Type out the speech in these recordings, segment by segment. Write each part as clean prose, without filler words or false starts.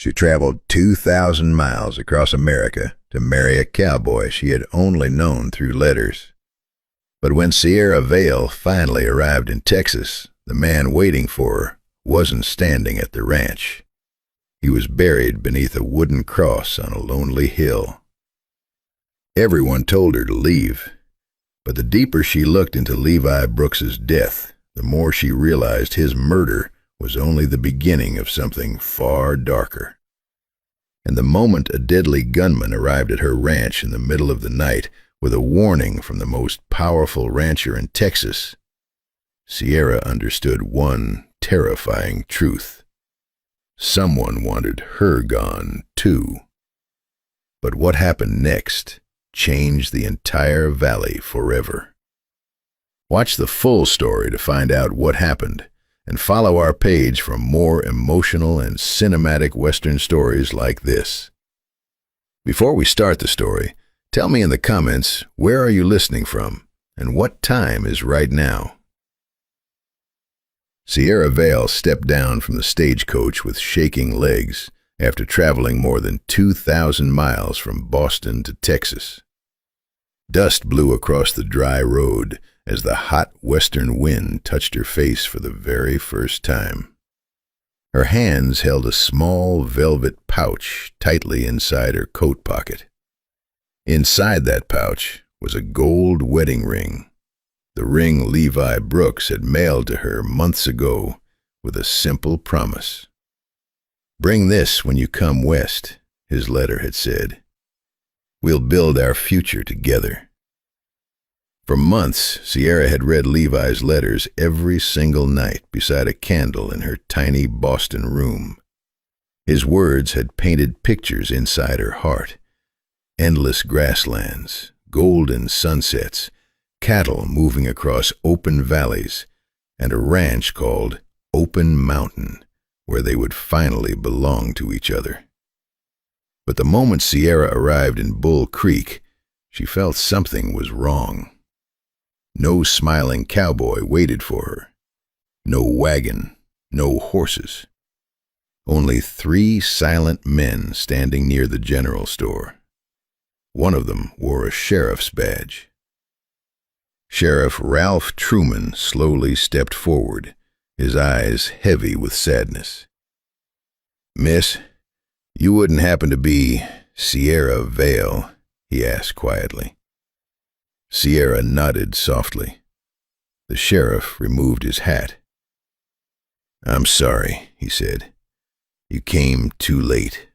She traveled 2,000 miles across America to marry a cowboy she had only known through letters. But when Sierra Vale finally arrived in Texas, the man waiting for her wasn't standing at the ranch. He was buried beneath a wooden cross on a lonely hill. Everyone told her to leave, but the deeper she looked into Levi Brooks's death, the more she realized his murder was only the beginning of something far darker. And the moment a deadly gunman arrived at her ranch in the middle of the night with a warning from the most powerful rancher in Texas, Sierra understood one terrifying truth. Someone wanted her gone, too. But what happened next changed the entire valley forever. Watch the full story to find out what happened, and follow our page for more emotional and cinematic Western stories like this. Before we start the story, tell me in the comments, where are you listening from, and what time is right now? Sierra Vale stepped down from the stagecoach with shaking legs after traveling more than 2,000 miles from Boston to Texas. Dust blew across the dry road as the hot western wind touched her face for the very first time. Her hands held a small velvet pouch tightly inside her coat pocket. Inside that pouch was a gold wedding ring, the ring Levi Brooks had mailed to her months ago with a simple promise. "Bring this when you come west," his letter had said. "We'll build our future together." For months, Sierra had read Levi's letters every single night beside a candle in her tiny Boston room. His words had painted pictures inside her heart: endless grasslands, golden sunsets, cattle moving across open valleys, and a ranch called Open Mountain, where they would finally belong to each other. But the moment Sierra arrived in Bull Creek, she felt something was wrong. No smiling cowboy waited for her. No wagon, no horses. Only 3 silent men standing near the general store. One of them wore a sheriff's badge. Sheriff Ralph Truman slowly stepped forward, his eyes heavy with sadness. "Miss, you wouldn't happen to be Sierra Vale?" he asked quietly. Sierra nodded softly. The sheriff removed his hat. "I'm sorry," he said. "You came too late."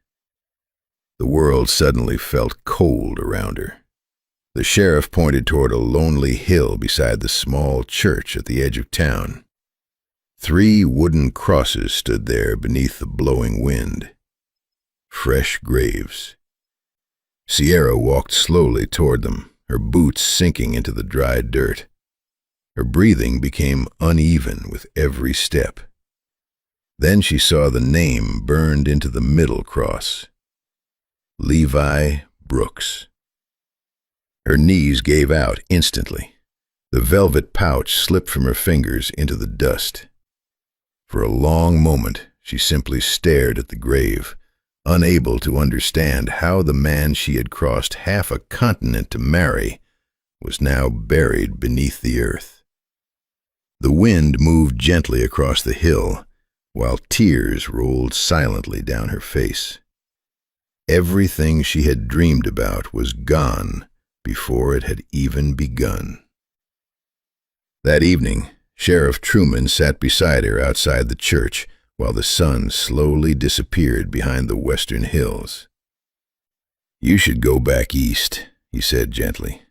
The world suddenly felt cold around her. The sheriff pointed toward a lonely hill beside the small church at the edge of town. 3 wooden crosses stood there beneath the blowing wind. Fresh graves. Sierra walked slowly toward them, her boots sinking into the dry dirt. Her breathing became uneven with every step. Then she saw the name burned into the middle cross: Levi Brooks. Her knees gave out instantly. The velvet pouch slipped from her fingers into the dust. For a long moment, she simply stared at the grave, unable to understand how the man she had crossed half a continent to marry was now buried beneath the earth. The wind moved gently across the hill, while tears rolled silently down her face. Everything she had dreamed about was gone before it had even begun. That evening, Sheriff Truman sat beside her outside the church while the sun slowly disappeared behind the western hills. "You should go back east," he said gently.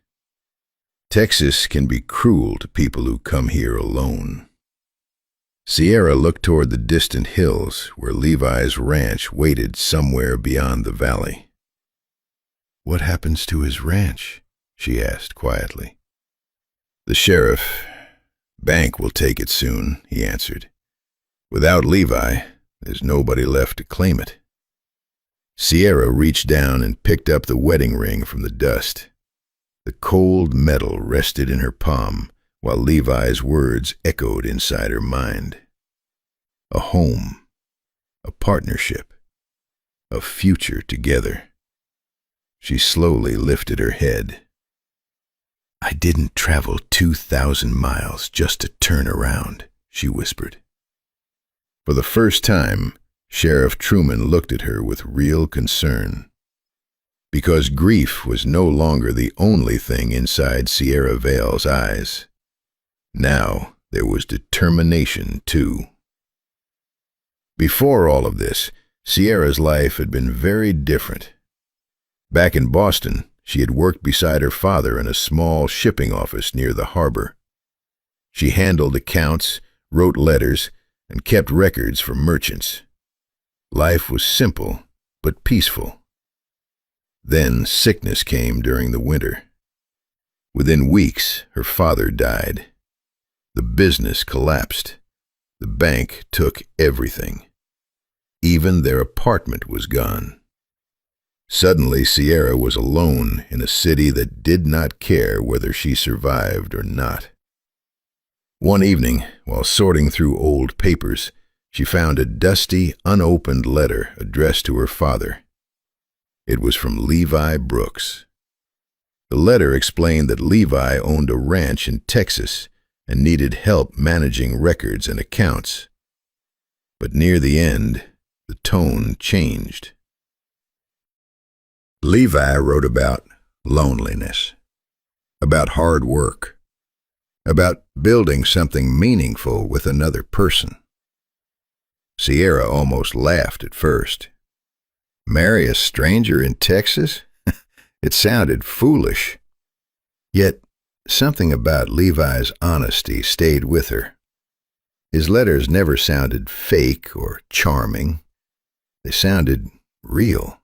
"Texas can be cruel to people who come here alone." Sierra looked toward the distant hills where Levi's ranch waited somewhere beyond the valley. "What happens to his ranch?" she asked quietly. "The sheriff, Bank will take it soon," he answered. "Without Levi, there's nobody left to claim it." Sierra reached down and picked up the wedding ring from the dust. The cold metal rested in her palm, while Levi's words echoed inside her mind. A home, a partnership, a future together. She slowly lifted her head. "I didn't travel 2,000 miles just to turn around," she whispered. For the first time, Sheriff Truman looked at her with real concern. Because grief was no longer the only thing inside Sierra Vale's eyes. Now there was determination, too. Before all of this, Sierra's life had been very different. Back in Boston, she had worked beside her father in a small shipping office near the harbor. She handled accounts, wrote letters, and kept records for merchants. Life was simple, but peaceful. Then sickness came during the winter. Within weeks, her father died. The business collapsed. The bank took everything. Even their apartment was gone. Suddenly, Sierra was alone in a city that did not care whether she survived or not. One evening, while sorting through old papers, she found a dusty, unopened letter addressed to her father. It was from Levi Brooks. The letter explained that Levi owned a ranch in Texas and needed help managing records and accounts. But near the end, the tone changed. Levi wrote about loneliness, about hard work, about building something meaningful with another person. Sierra almost laughed at first. Marry a stranger in Texas? It sounded foolish. Yet something about Levi's honesty stayed with her. His letters never sounded fake or charming. They sounded real.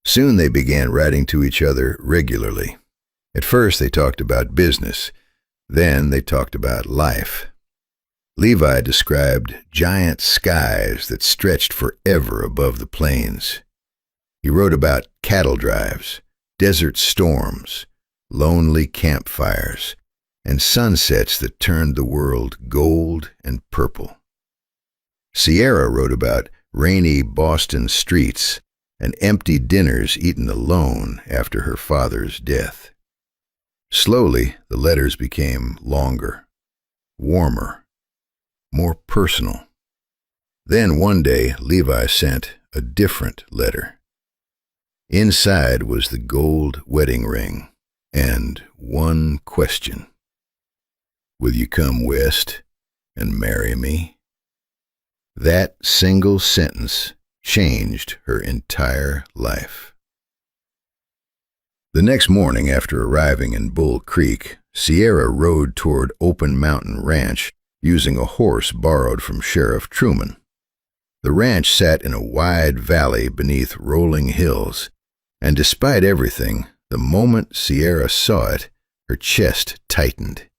Soon they began writing to each other regularly. At first they talked about business. Then they talked about life. Levi described giant skies that stretched forever above the plains. He wrote about cattle drives, desert storms, lonely campfires, and sunsets that turned the world gold and purple. Sierra wrote about rainy Boston streets and empty dinners eaten alone after her father's death. Slowly, the letters became longer, warmer, more personal. Then one day, Levi sent a different letter. Inside was the gold wedding ring and one question. "Will you come west and marry me?" That single sentence changed her entire life. The next morning after arriving in Bull Creek, Sierra rode toward Open Mountain Ranch using a horse borrowed from Sheriff Truman. The ranch sat in a wide valley beneath rolling hills, and despite everything, the moment Sierra saw it, her chest tightened.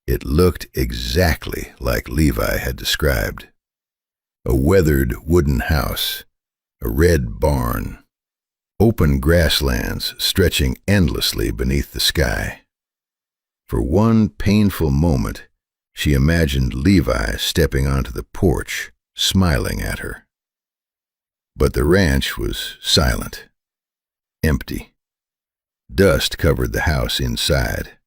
It looked exactly like Levi had described. A weathered wooden house, a red barn, open grasslands stretching endlessly beneath the sky. For one painful moment, she imagined Levi stepping onto the porch, smiling at her. But the ranch was silent, empty. Dust covered the house inside.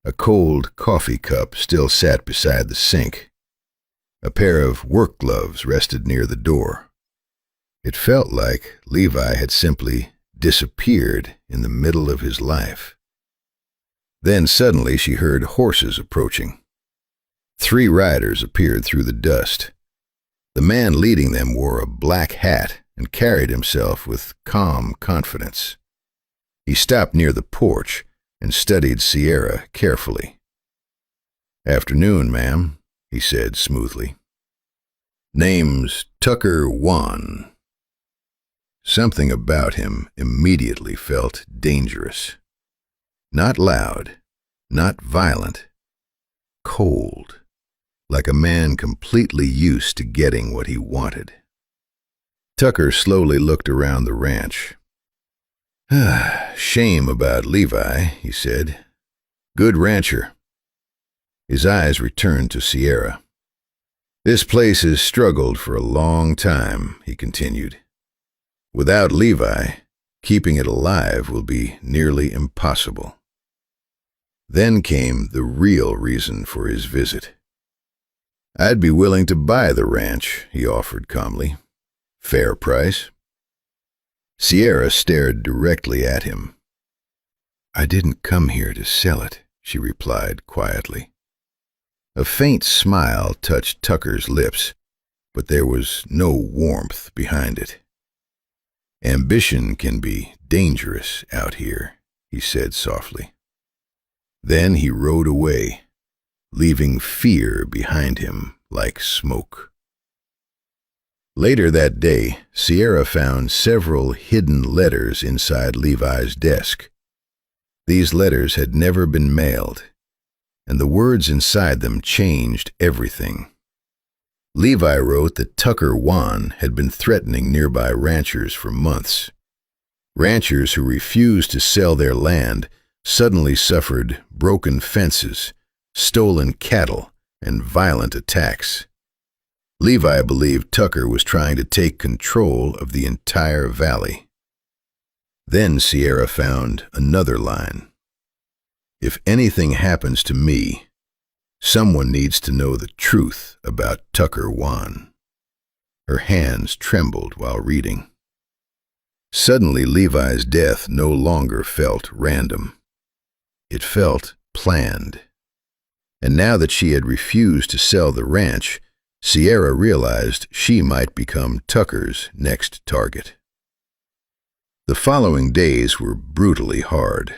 A cold coffee cup still sat beside the sink. A pair of work gloves rested near the door. It felt like Levi had simply disappeared in the middle of his life. Then suddenly she heard horses approaching. 3 riders appeared through the dust. The man leading them wore a black hat and carried himself with calm confidence. He stopped near the porch and studied Sierra carefully. "Afternoon, ma'am," he said smoothly. "Name's Tucker Wan." Something about him immediately felt dangerous. Not loud, not violent, cold, like a man completely used to getting what he wanted. Tucker slowly looked around the ranch. "Shame about Levi," he said. "Good rancher." His eyes returned to Sierra. "This place has struggled for a long time," he continued. Without Levi, keeping it alive will be nearly impossible. Then came the real reason for his visit. I'd be willing to buy the ranch, he offered calmly. Fair price. Sierra stared directly at him. I didn't come here to sell it, she replied quietly. A faint smile touched Tucker's lips, but there was no warmth behind it. Ambition can be dangerous out here, he said softly. Then he rode away, leaving fear behind him like smoke. Later that day, Sierra found several hidden letters inside Levi's desk. These letters had never been mailed, and the words inside them changed everything. Levi wrote that Tucker Wan had been threatening nearby ranchers for months. Ranchers who refused to sell their land suddenly suffered broken fences, stolen cattle, and violent attacks. Levi believed Tucker was trying to take control of the entire valley. Then Sierra found another line. If anything happens to me, someone needs to know the truth about Tucker Wan. Her hands trembled while reading. Suddenly, Levi's death no longer felt random. It felt planned. And now that she had refused to sell the ranch, Sierra realized she might become Tucker's next target. The following days were brutally hard.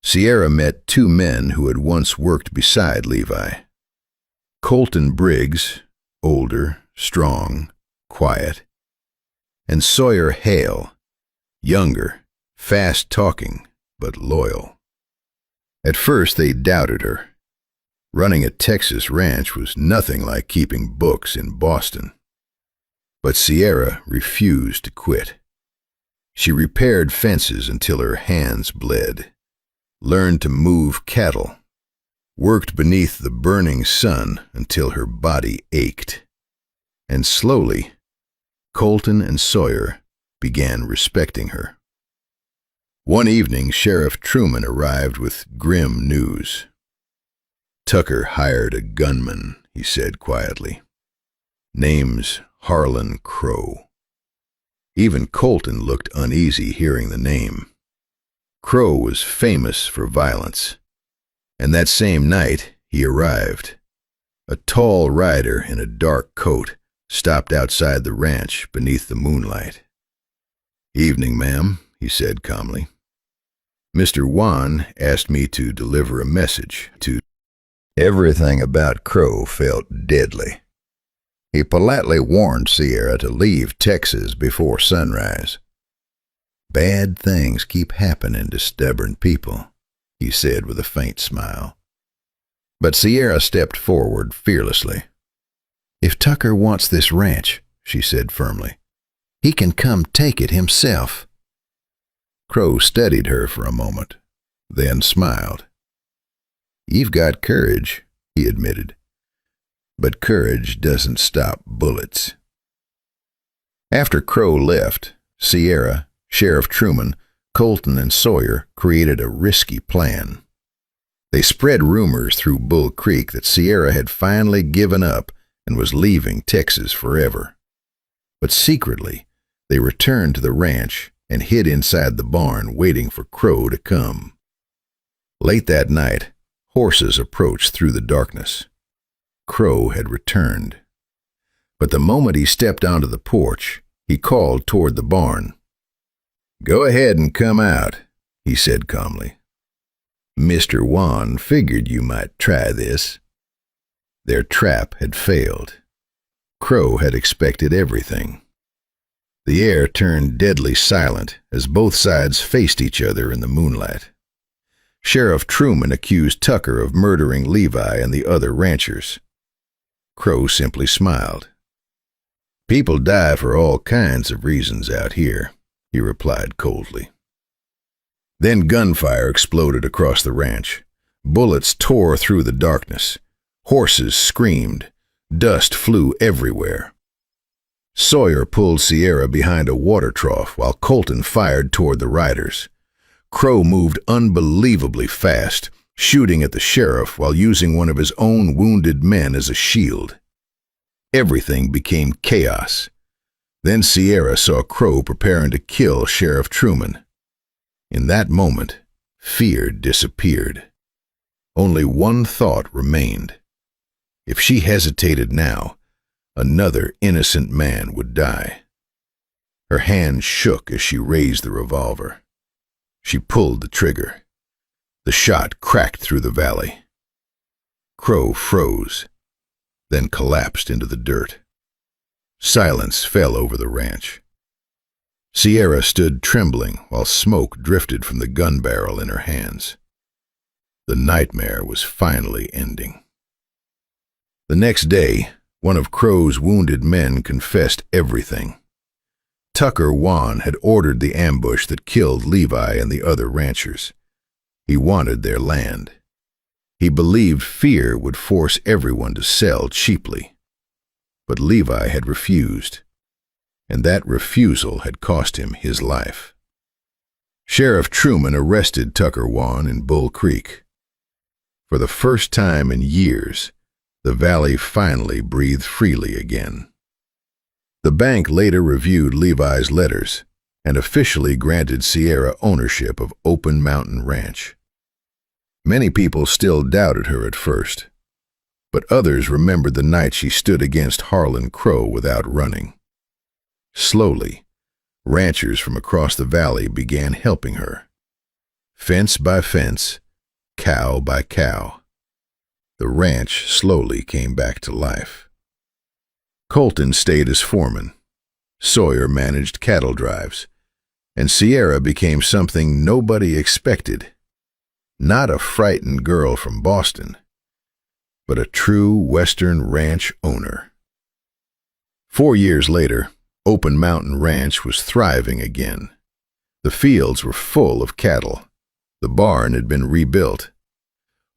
Sierra met two men who had once worked beside Levi. Colton Briggs, older, strong, quiet, and Sawyer Hale, younger, fast-talking, but loyal. At first they doubted her. Running a Texas ranch was nothing like keeping books in Boston. But Sierra refused to quit. She repaired fences until her hands bled, learned to move cattle, worked beneath the burning sun until her body ached. And slowly, Colton and Sawyer began respecting her. One evening, Sheriff Truman arrived with grim news. Tucker hired a gunman, he said quietly. Name's Harlan Crow. Even Colton looked uneasy hearing the name. Crow was famous for violence, and that same night he arrived. A tall rider in a dark coat stopped outside the ranch beneath the moonlight. Evening, ma'am, he said calmly. Mr. Wan asked me to deliver a message to... Everything about Crow felt deadly. He politely warned Sierra to leave Texas before sunrise. Bad things keep happening to stubborn people, he said with a faint smile. But Sierra stepped forward fearlessly. If Tucker wants this ranch, she said firmly, he can come take it himself. Crow studied her for a moment, then smiled. You've got courage, he admitted. But courage doesn't stop bullets. After Crow left, Sierra, Sheriff Truman, Colton, and Sawyer created a risky plan. They spread rumors through Bull Creek that Sierra had finally given up and was leaving Texas forever. But secretly, they returned to the ranch and hid inside the barn waiting for Crow to come. Late that night, horses approached through the darkness. Crow had returned. But the moment he stepped onto the porch, he called toward the barn. Go ahead and come out, he said calmly. Mr. Wan figured you might try this. Their trap had failed. Crow had expected everything. The air turned deadly silent as both sides faced each other in the moonlight. Sheriff Truman accused Tucker of murdering Levi and the other ranchers. Crow simply smiled. People die for all kinds of reasons out here, he replied coldly. Then gunfire exploded across the ranch. Bullets tore through the darkness. Horses screamed. Dust flew everywhere. Sawyer pulled Sierra behind a water trough while Colton fired toward the riders. Crow moved unbelievably fast, shooting at the sheriff while using one of his own wounded men as a shield. Everything became chaos. Then Sierra saw Crow preparing to kill Sheriff Truman. In that moment, fear disappeared. Only one thought remained. If she hesitated now, another innocent man would die. Her hand shook as she raised the revolver. She pulled the trigger. The shot cracked through the valley. Crow froze, then collapsed into the dirt. Silence fell over the ranch. Sierra stood trembling while smoke drifted from the gun barrel in her hands. The nightmare was finally ending. The next day, one of Crow's wounded men confessed everything. Tucker Wan had ordered the ambush that killed Levi and the other ranchers. He wanted their land. He believed fear would force everyone to sell cheaply. But Levi had refused, and that refusal had cost him his life. Sheriff Truman arrested Tucker Wan in Bull Creek. For the first time in years, the valley finally breathed freely again. The bank later reviewed Levi's letters and officially granted Sierra ownership of Open Mountain Ranch. Many people still doubted her at first, but others remembered the night she stood against Harlan Crow without running. Slowly, ranchers from across the valley began helping her. Fence by fence, cow by cow. The ranch slowly came back to life. Colton stayed as foreman. Sawyer managed cattle drives. And Sierra became something nobody expected. Not a frightened girl from Boston, but a true Western ranch owner. 4 years later, Open Mountain Ranch was thriving again. The fields were full of cattle. The barn had been rebuilt.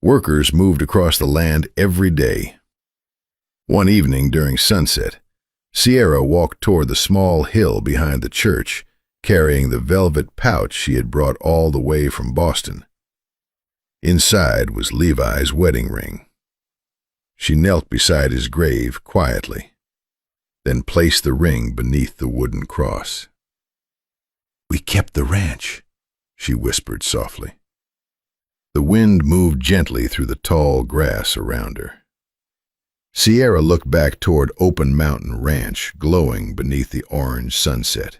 Workers moved across the land every day. One evening during sunset, Sierra walked toward the small hill behind the church, carrying the velvet pouch she had brought all the way from Boston. Inside was Levi's wedding ring. She knelt beside his grave quietly, then placed the ring beneath the wooden cross. "We kept the ranch," she whispered softly. The wind moved gently through the tall grass around her. Sierra looked back toward Open Mountain Ranch, glowing beneath the orange sunset.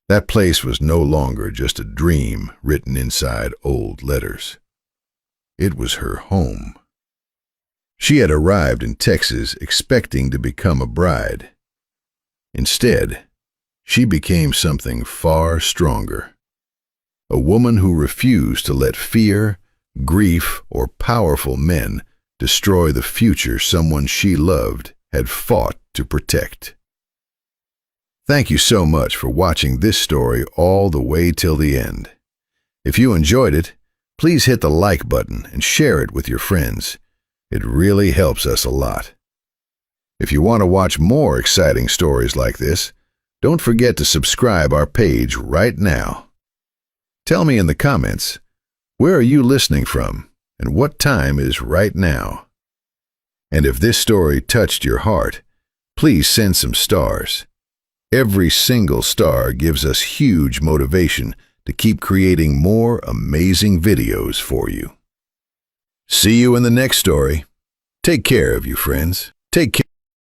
That place was no longer just a dream written inside old letters. It was her home. She had arrived in Texas expecting to become a bride. Instead, she became something far stronger. A woman who refused to let fear, grief, or powerful men destroy the future someone she loved had fought to protect. Thank you so much for watching this story all the way till the end. If you enjoyed it, please hit the like button and share it with your friends. It really helps us a lot. If you want to watch more exciting stories like this, don't forget to subscribe our page right now. Tell me in the comments, where are you listening from and what time is right now? And if this story touched your heart, please send some stars. Every single star gives us huge motivation to keep creating more amazing videos for you. See you in the next story. Take care of you, friends. Take care.